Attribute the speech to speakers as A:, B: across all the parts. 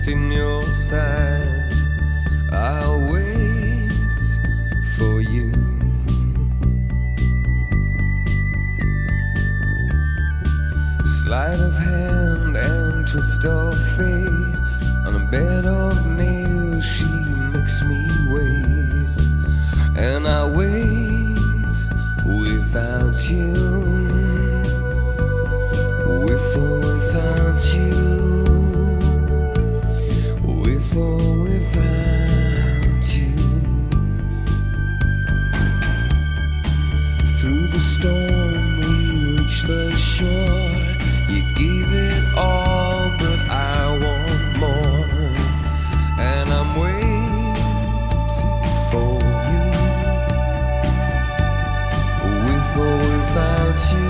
A: in your side. I'll wait for you. Sleight of hand and twist of fate. On a bed of nails she makes me wait. And I wait without you. With or without you. With or without you. Through the storm we reach the shore. You gave it all, but I want more. And I'm waiting for you. With or without you.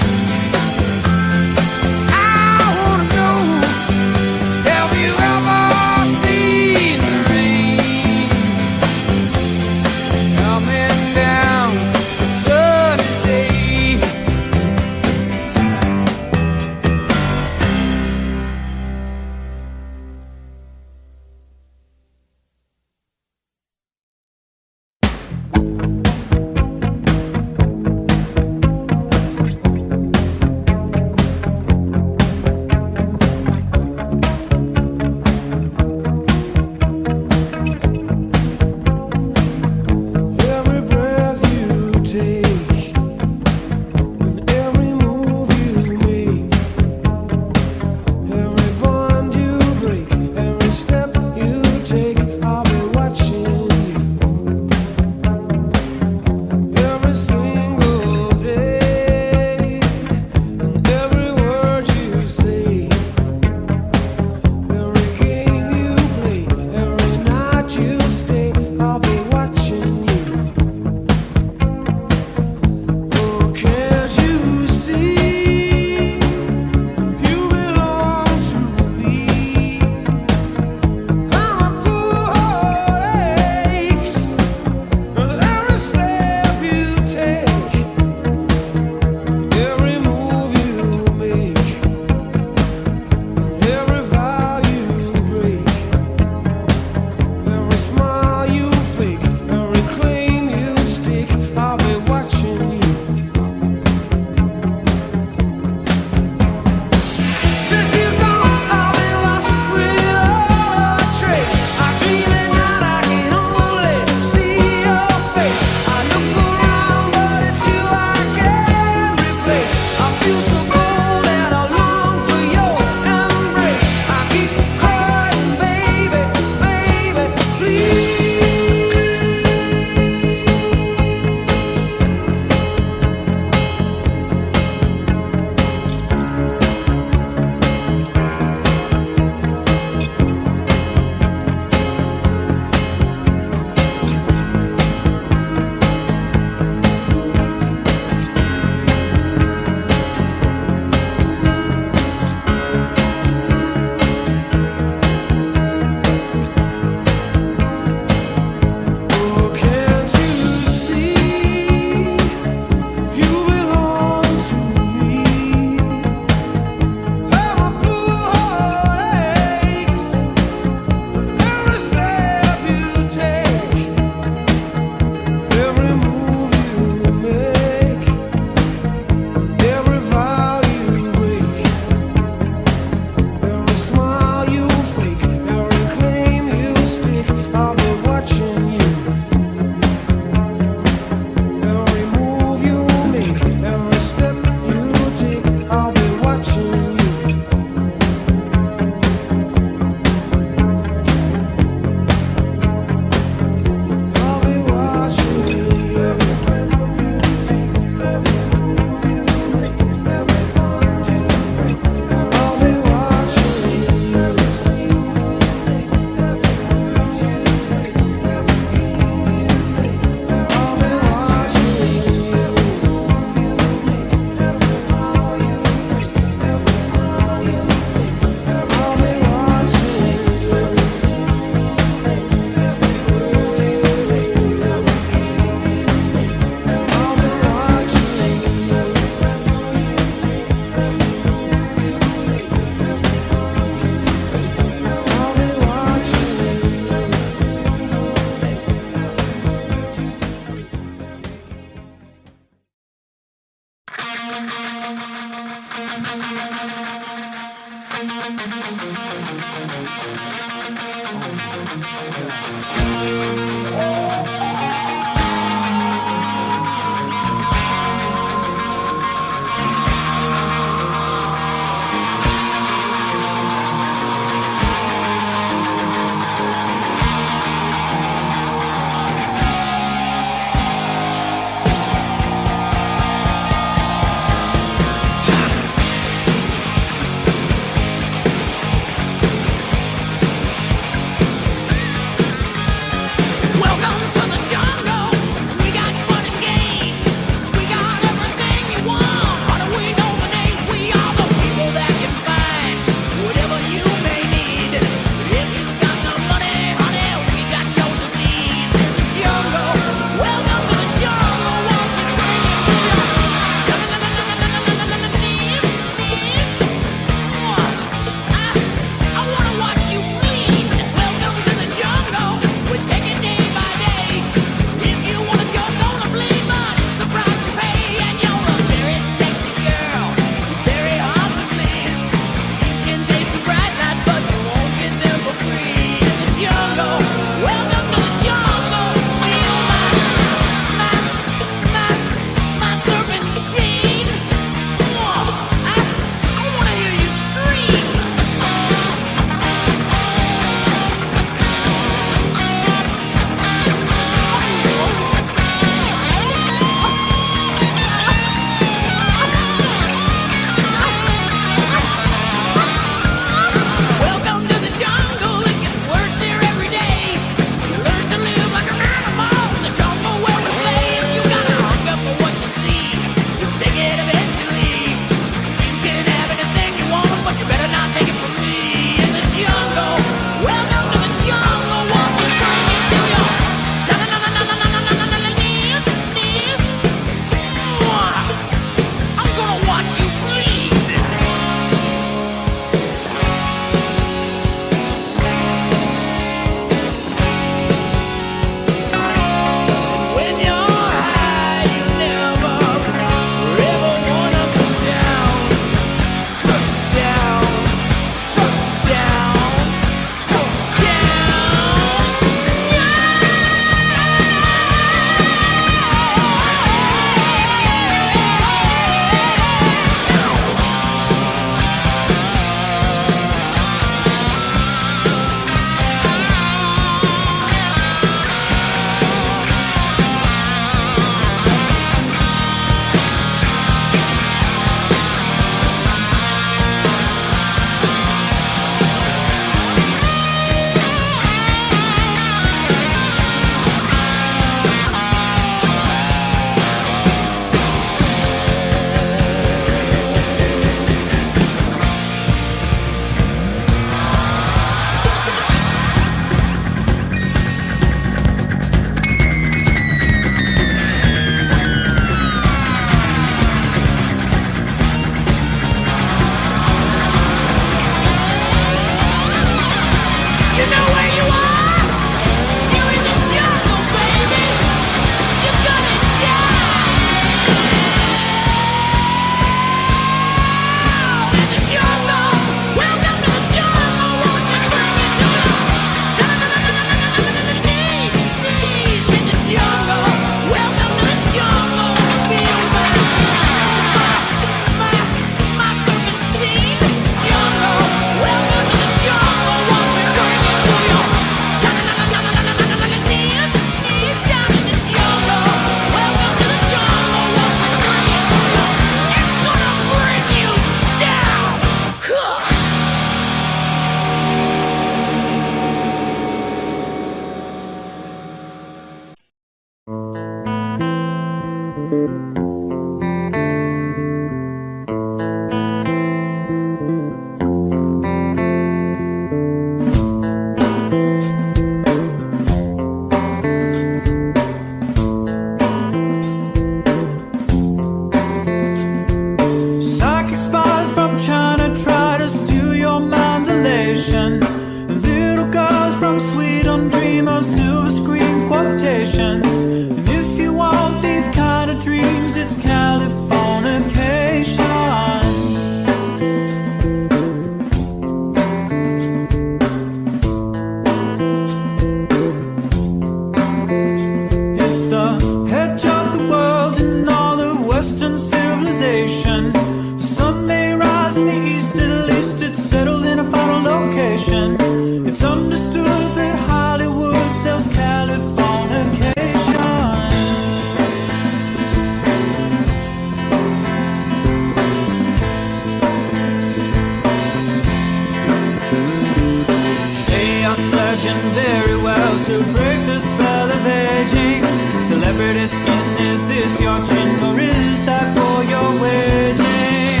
B: wishing very well to break the spell of aging. Celebrity skin, is this your chin or is that for your waging?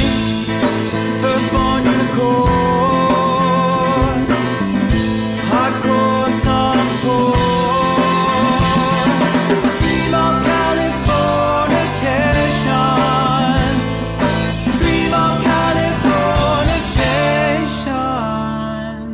B: Firstborn unicorn, hardcore softcore. Dream of Californication. Dream of Californication.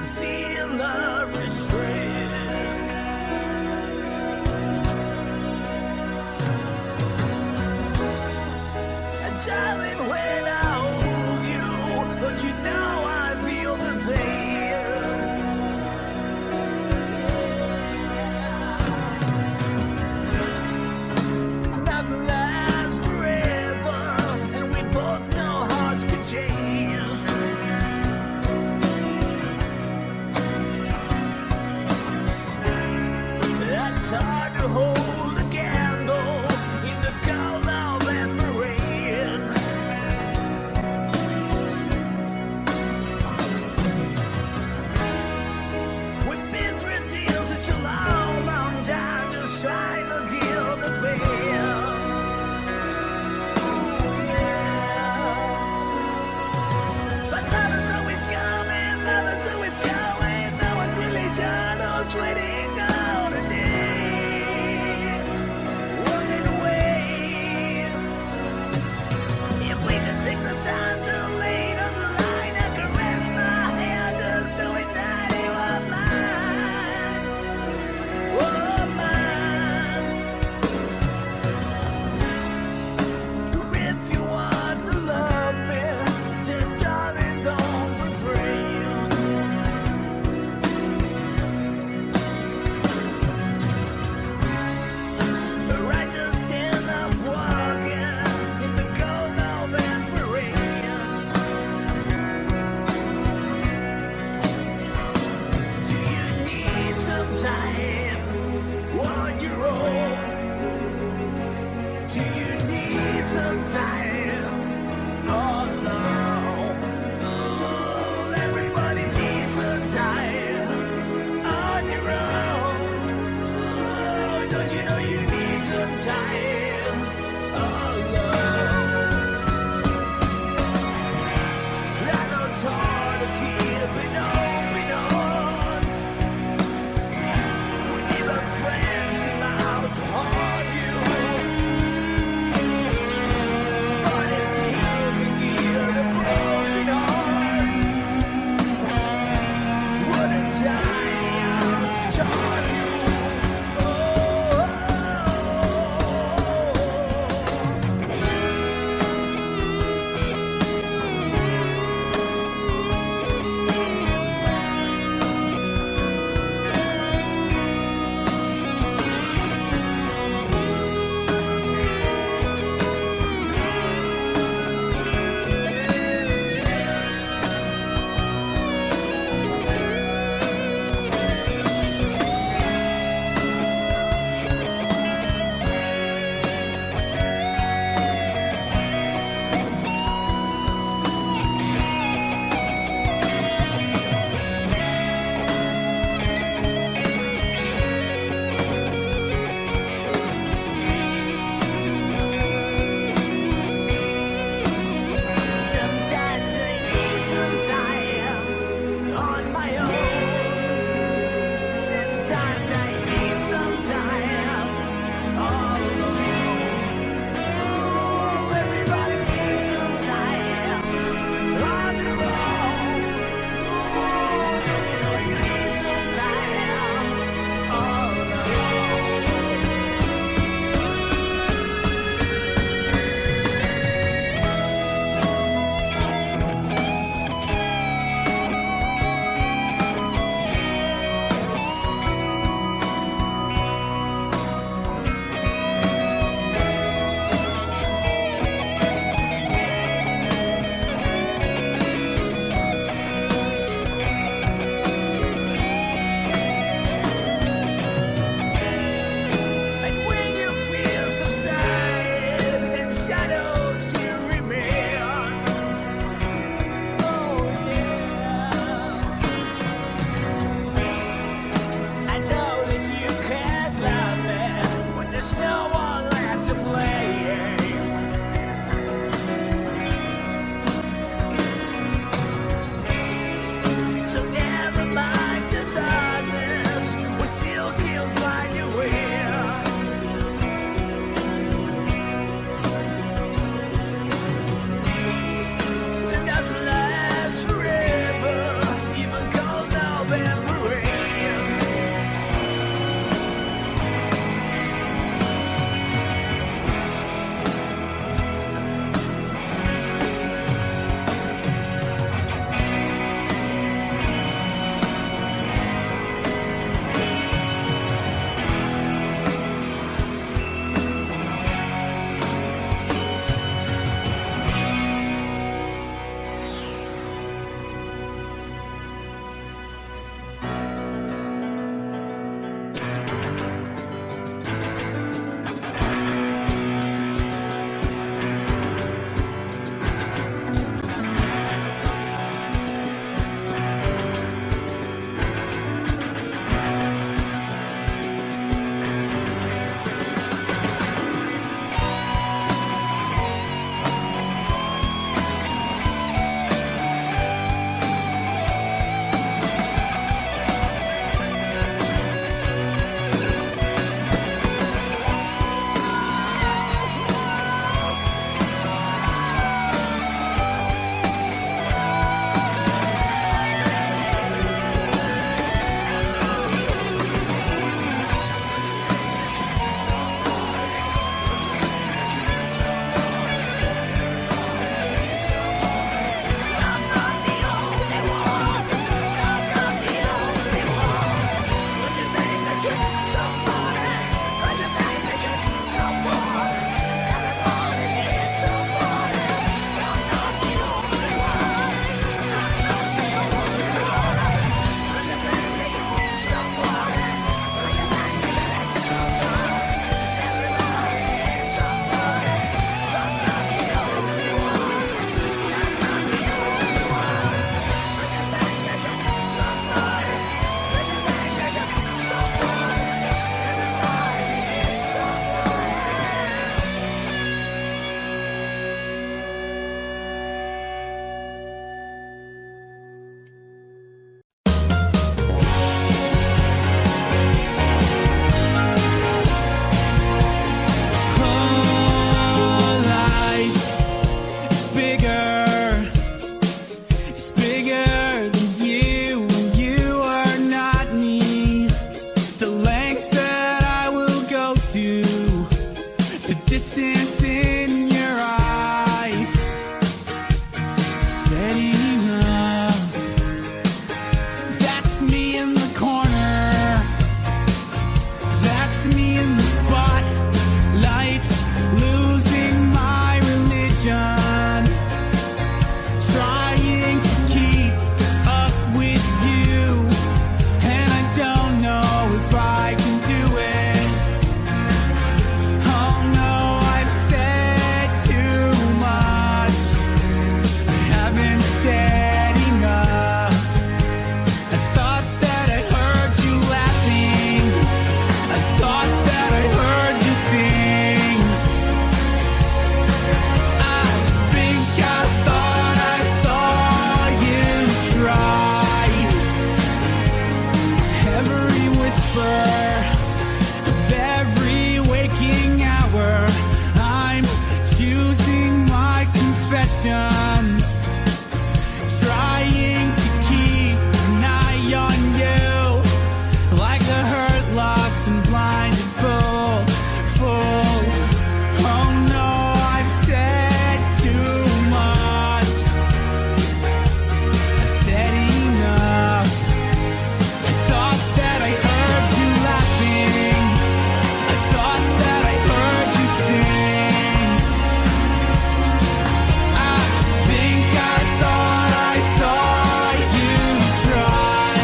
C: seeing the restraint. And darling, when I hold you, but you know I feel the same. Nothing lasts forever, and we both know hearts can change. It's hard to hold a candle in the cold November rain. We've been friends such a long, long time, just trying to kill the pain. But love is always coming, love is always going. No one's really sure who's letting go today.
B: vapor of every waking hour. I'm choosing my confessions, trying to keep an eye on you, like a hurt, lost, and blinded fool. Oh no, I've said too much. I've said enough. I thought that I heard you laughing. I thought that I heard you sing. I think I thought I saw you try.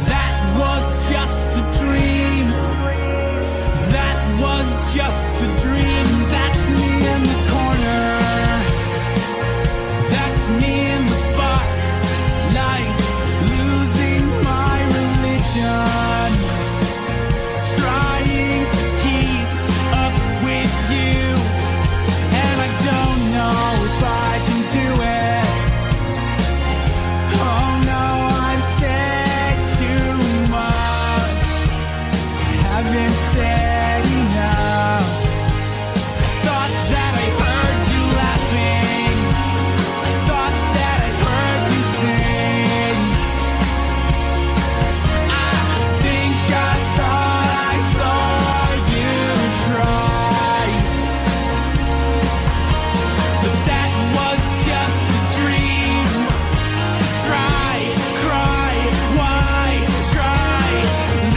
B: That was just a dream. That was just a dream. That's me in the corner. That's me in the spotlight, losing my religion, trying to keep up with you, and I don't know if I can do it. Oh no, I've said too much. I haven't said enough. I thought that I heard you laughing. I thought that I heard you sing. I think I thought I saw you try. But that was just a dream. Try, cry, why try?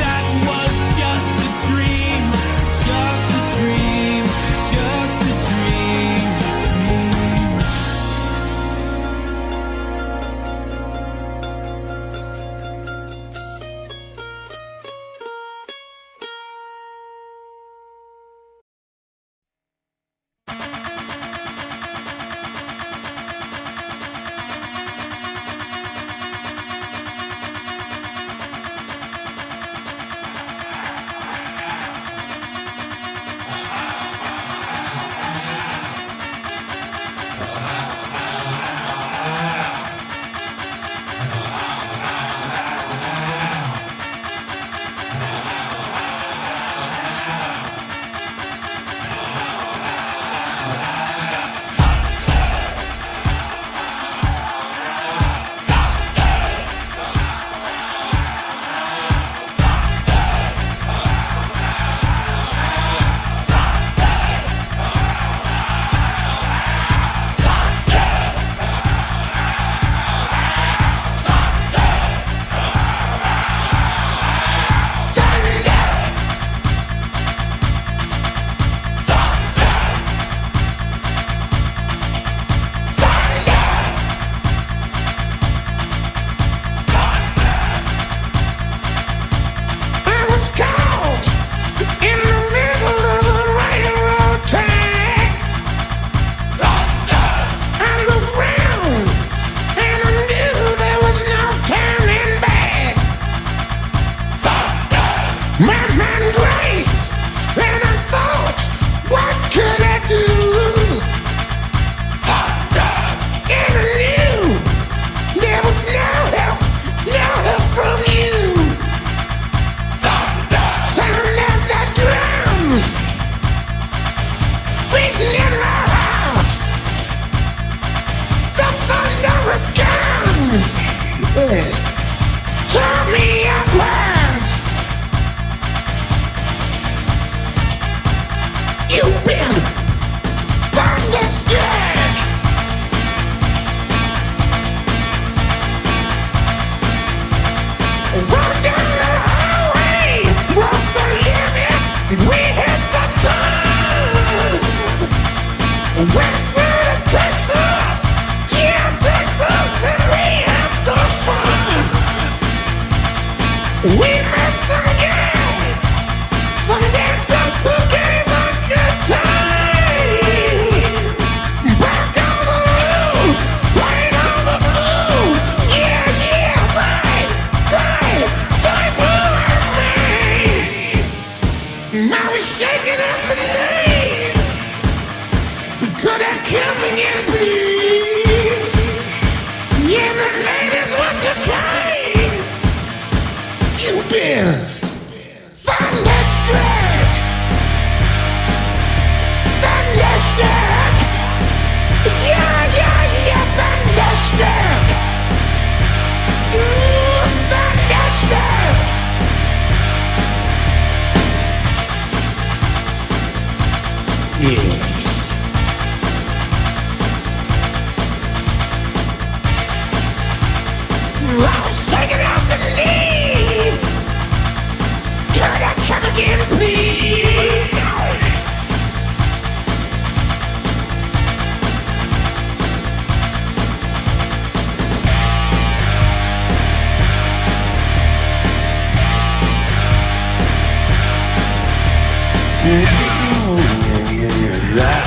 B: That was just a dream, just a dream, just a dream, dream.
D: I was caught in the middle of a railroad track. I looked round and I knew there was no turning back. My mind raced and I thought, what could I do? And I knew there was no help from you. Sound of the drums beating in my heart. The thunder of guns tore me apart. You've been thunderstruck. Walk down the highway, walk the limit. We hit the top. Went through to Texas, yeah, Texas, and we had some fun. We met some girls, some dancers who gave a good time. Back on the road, playing on the fool. Yeah, they were me. I was shaking at the knees. Could I come again, please? Yeah, the ladies want you kind. You've been thunderstruck. Thunderstruck. Yeah, thunderstruck. Thunderstruck. Yeah. I was shaking off the knees. Could I come again, please? Yeah.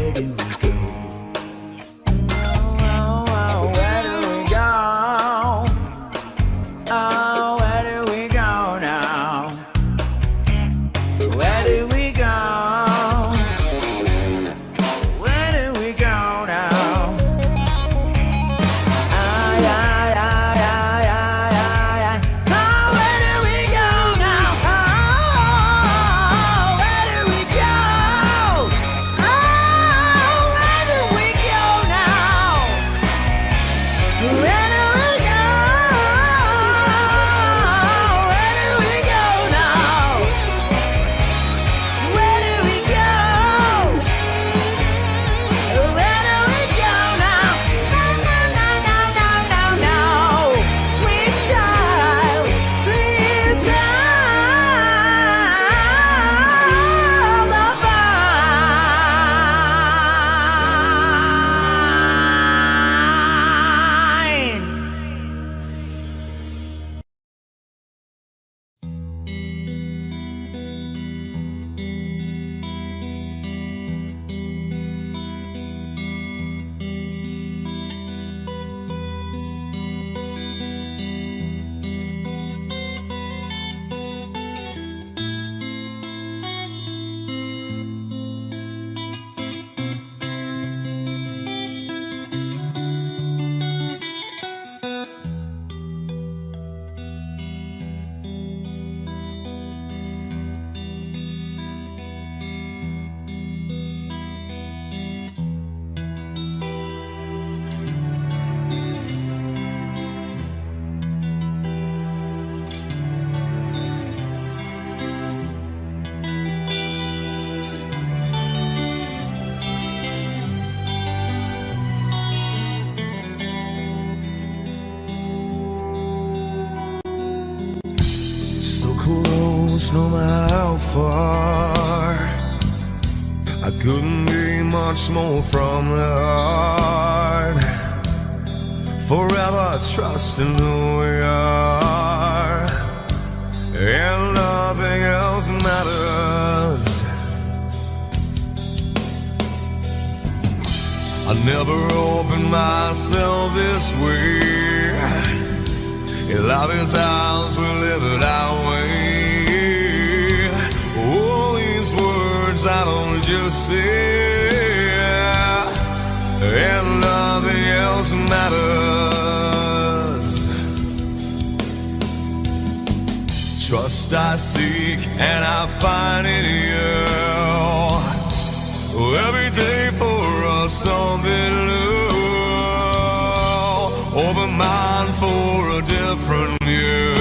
B: where do we go? Oh, where do we go? Oh, where do we go now? Where do we go? Where do we go now? Ay, ay, ay, ay, ay, ay, ay. Oh, where do we go now? Oh, where do we go? Oh, where do we go now? Where do we go? Where do we go now? Where do we go? Where do we go now? No, no, no, no, no, no, no. Sweet child, sweet child of mine.
A: So close, no matter how far. I couldn't be much more from the heart. Forever trusting who we are, and nothing else matters. I never opened myself this way. In love is ours, we live it our way. All these words I don't just say, and nothing else matters. Trust I seek and I find in you. Every day for us something new. Open mind for a different view,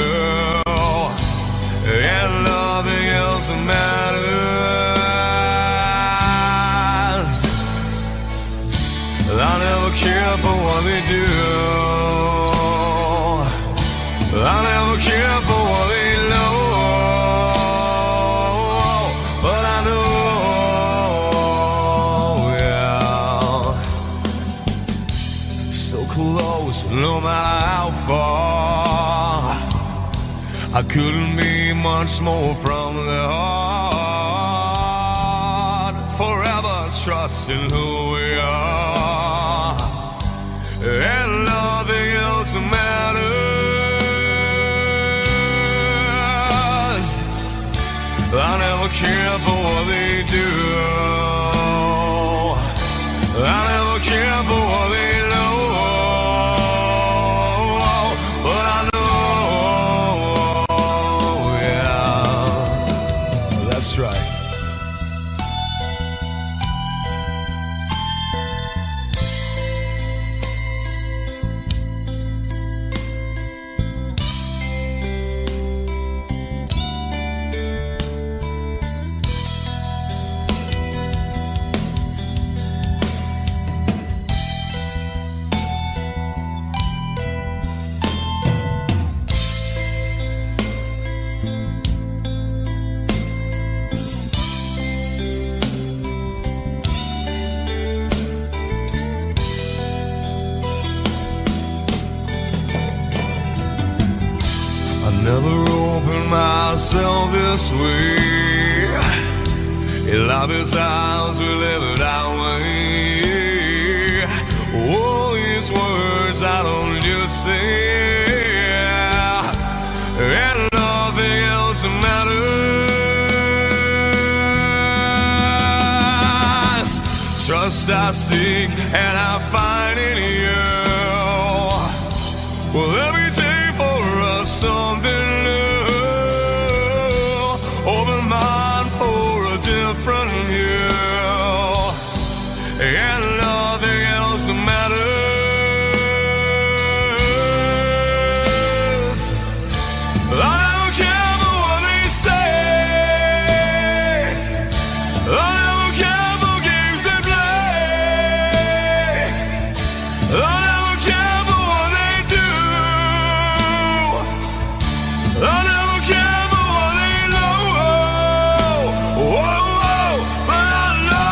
A: and nothing else matters. I never care for what they do. I never care for what they know. But I know, yeah, so close, no matter how far. I couldn't be much more from the heart. Forever trusting who we are, and nothing else matters. I never care for what they do. I never care for what they know. But I know, yeah, that's right. Never opened myself this way. In love is ours, we live it our way. trust I seek and I find in you. Well, every day for us something new. Open mind for a different view, and nothing else matters. I don't care for what they say. I don't care for games they play. I never care for what they do. I never care for what they know. Whoa, whoa, but I know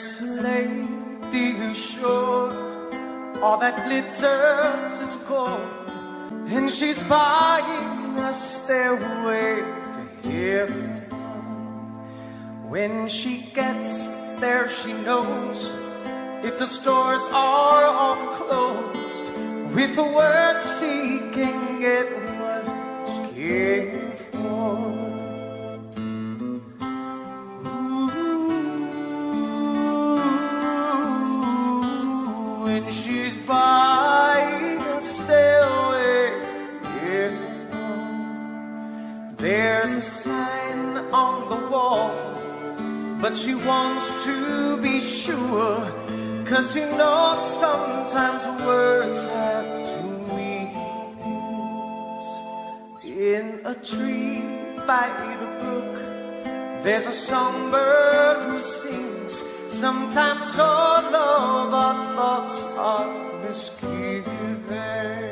E: There's a lady who's sure all that glitters is gold, and she's buying a stairway to heaven. When she gets there, she knows if the stores are all closed, with the word she can get what she came for. Ooh, when she's buying a stairway, yeah. There's a sign on the wall, but she wants to be sure, 'cause you know sometimes words have two meanings. In a tree by the brook, there's a songbird who sings. Sometimes all of our thoughts are misgiven.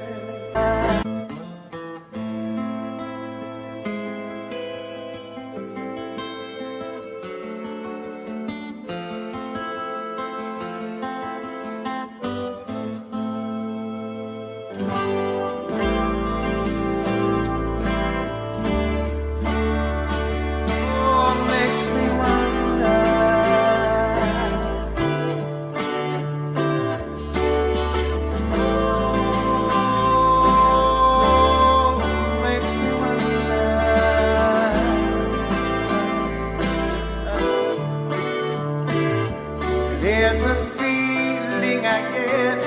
E: There's a feeling I get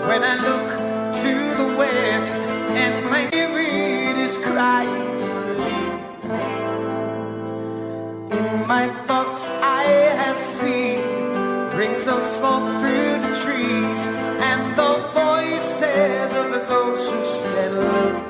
E: when I look to the west, and my spirit is crying for leaving. In my thoughts I have seen rings of smoke through the trees, and the voices of those who stand looking.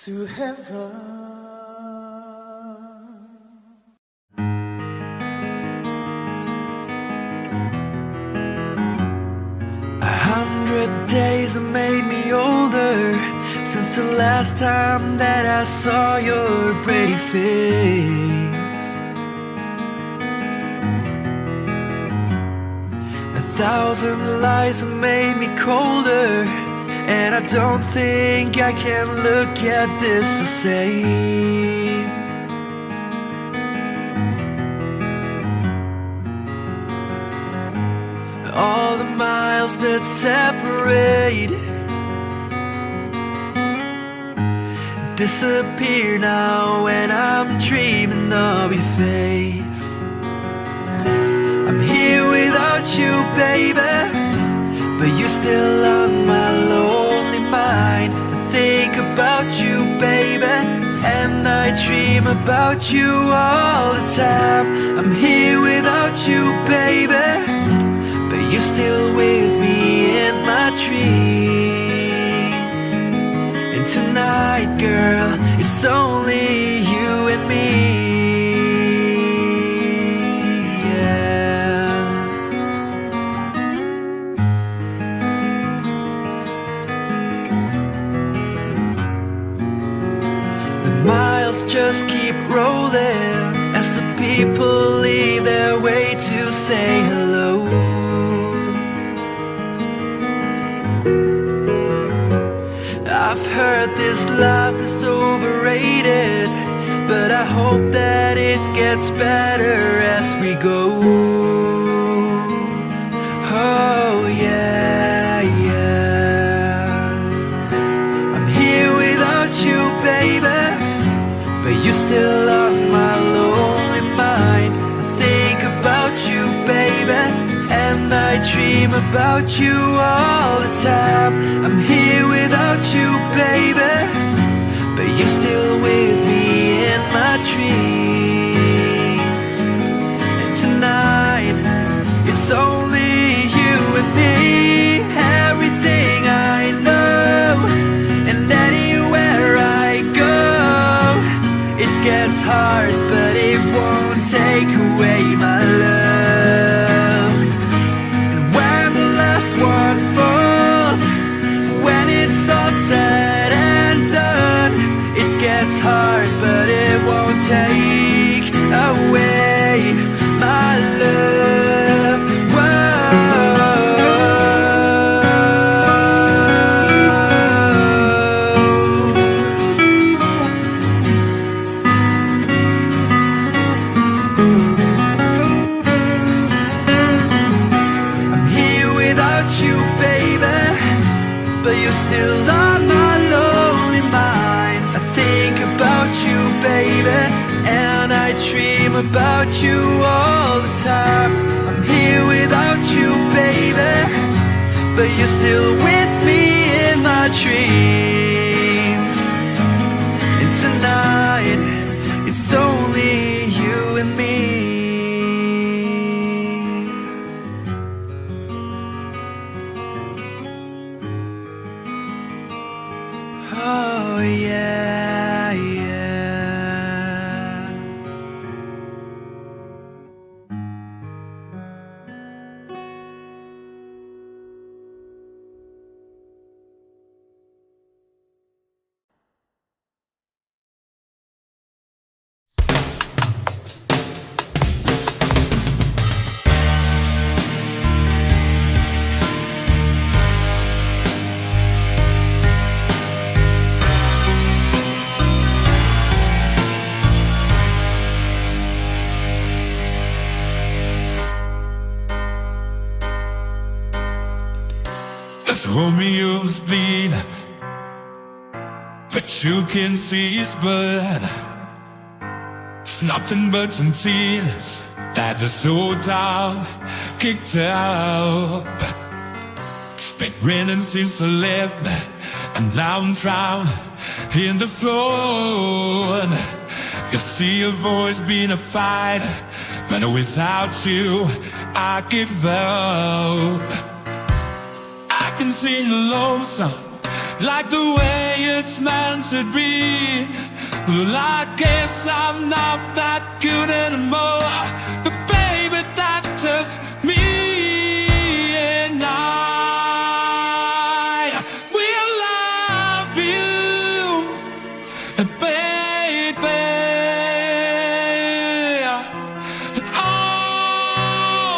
E: to heaven.
B: 100 days have made me older since the last time that I saw your pretty face. 1,000 lies have made me colder, and I don't think I can look at this the same. All the miles that separate disappear now when I'm dreaming of your face. I'm here without you, baby, but you're still on my lonely mind. I think about you, baby, and I dream about you all the time. I'm here without you, baby, but you're still with me in my dreams. And tonight, girl, it's only you and me. Miles just keep rolling as the people leave their way to say hello. I've heard this life is overrated, but I hope that it gets better as we go. Oh yeah, yeah. I'm here without you, baby, but you're still on my lonely mind. I think about you, baby, and I dream about you all the time. I'm here without you, baby, but you're still with me in my dreams. And tonight, it's only you and me. Everything I know, and anywhere I go, it gets hard, but it won't take away my love. And when the last one falls, when it's all said and done, it gets hard, but it won't take away my love. But you're still on my lonely mind. I think about you, baby, and I dream about you all the time. I'm here without you, baby, but you're still with me in my dreams. And tonight, it's only you and me. Oh yeah, yeah.
F: As Romeo's bleed, but you can see his blood. It's nothing but some tears that the sold out, kicked up. It's been raining since I left, and now I'm drowned in the flood. You see your voice being a fight, but without you, I give up. I can see you lonesome, like the way it's meant to be. Well, I guess I'm not that good anymore, but baby, that's just me. And I will love you, baby,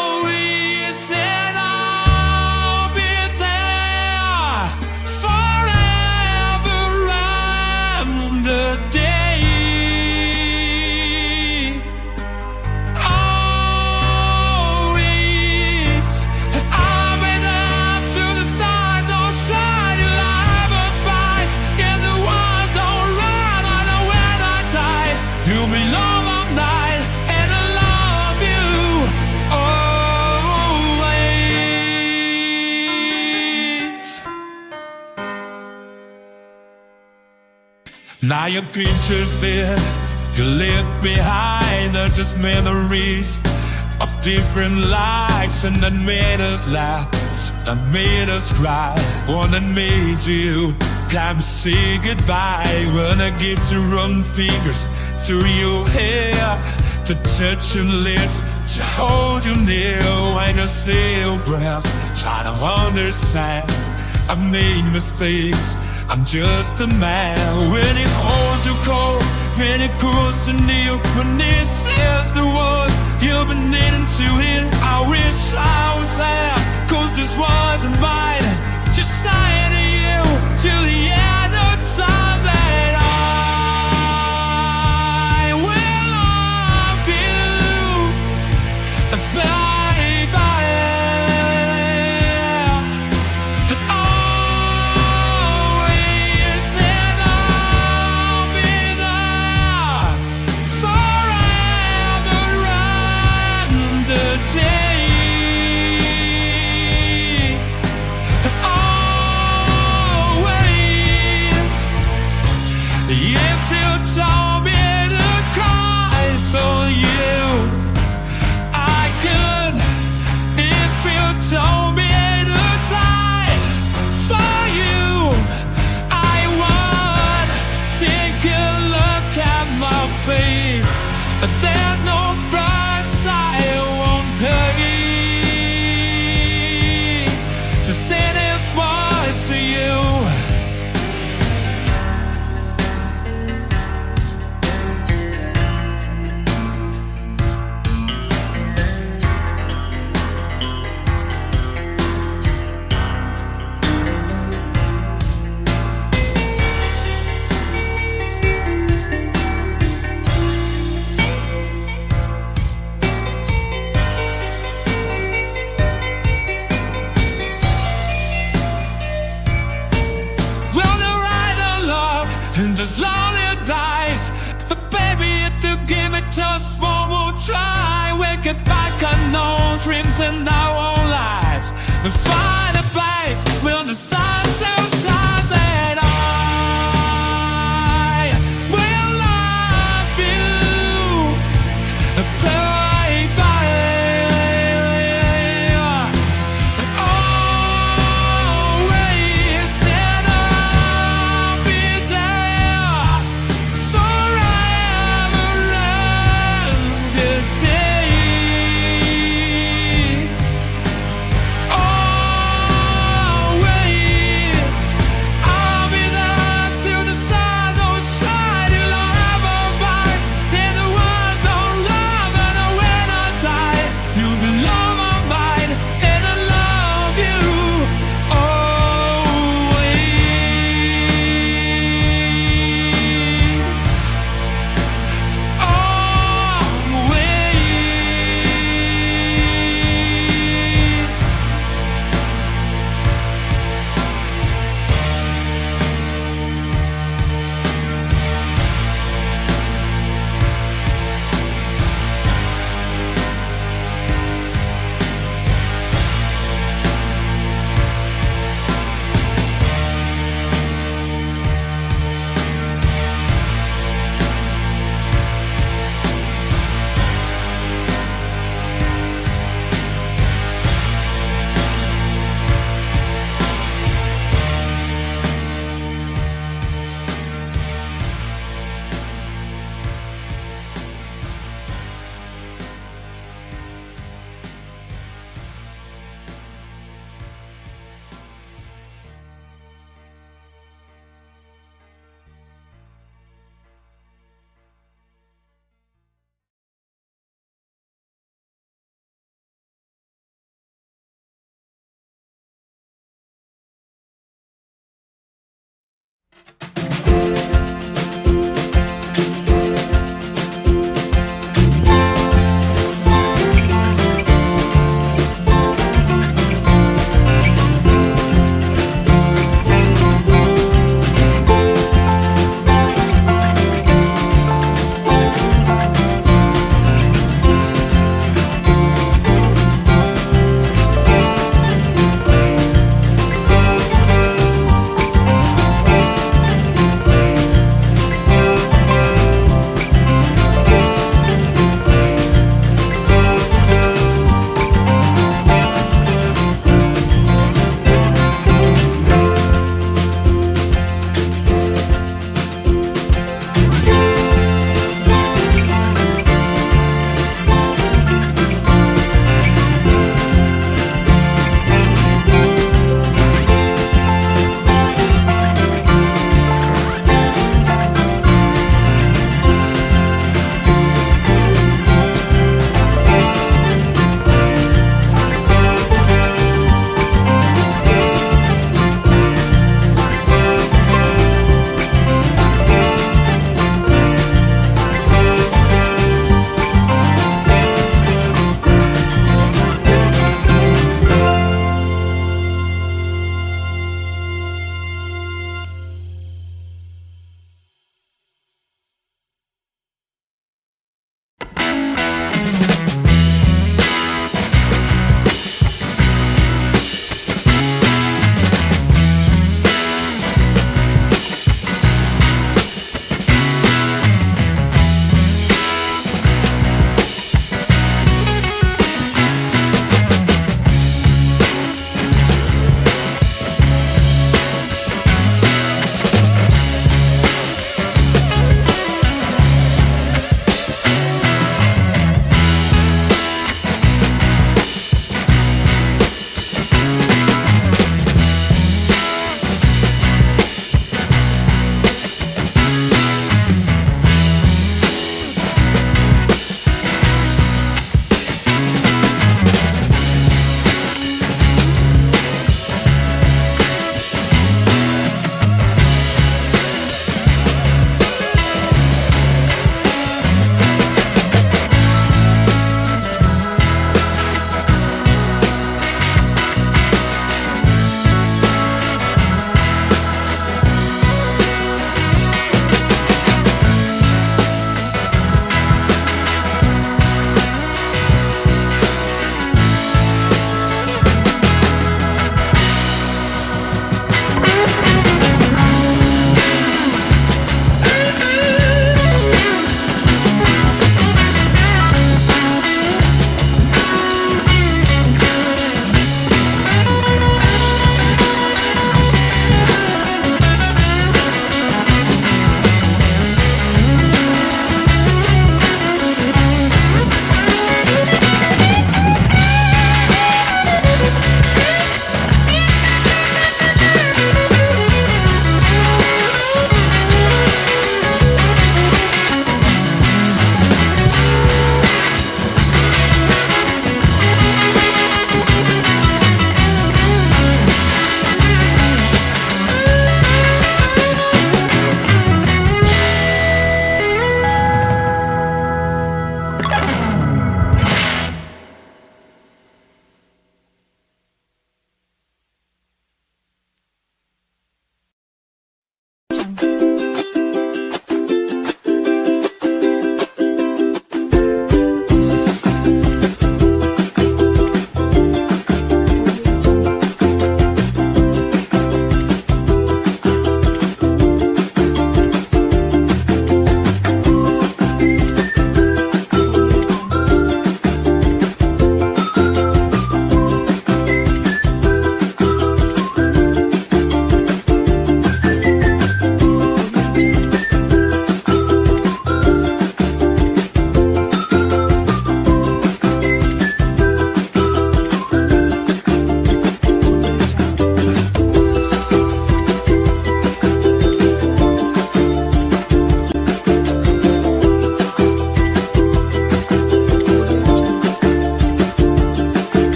F: always, and I'll be there forever and a day. Always, I'll be there to the stars don't shine, you'll ever spice, and the ones don't run on the when I die. You'll be love all night, and I love you always. Now your picture's there, you left behind are just memories of different lives, and that made us laugh, that made us cry, one that made you come say goodbye. When I get to run fingers through your hair, to touch your lips, to hold you near, when I say your breath, try to understand. I've made mistakes, I'm just a man. When it holds you cold, when it pulls you near, when it says the words you've been needing to hear, I wish I was there, 'cause this wasn't mine. Just saying to you till the end of time that I will love you, baby. There's no price I won't pay to say this voice to you. And this lonely dies, but baby, if you give it just one more try, we'll get back on those dreams and